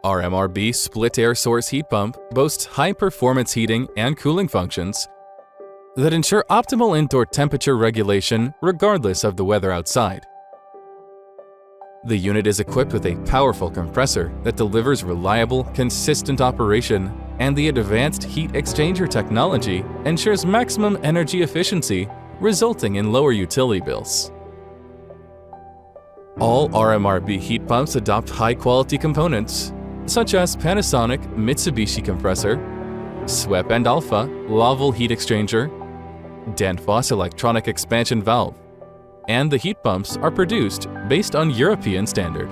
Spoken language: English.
RMRB split air source heat pump boasts high-performance heating and cooling functions that ensure optimal indoor temperature regulation regardless of the weather outside. The unit is equipped with a powerful compressor that delivers reliable, consistent operation, and the advanced heat exchanger technology ensures maximum energy efficiency, resulting in lower utility bills. All RMRB heat pumps adopt high-quality components, such as Panasonic Mitsubishi compressor, SWEP and Alpha Laval heat exchanger, Danfoss electronic expansion valve, and the heat pumps are produced based on European standard.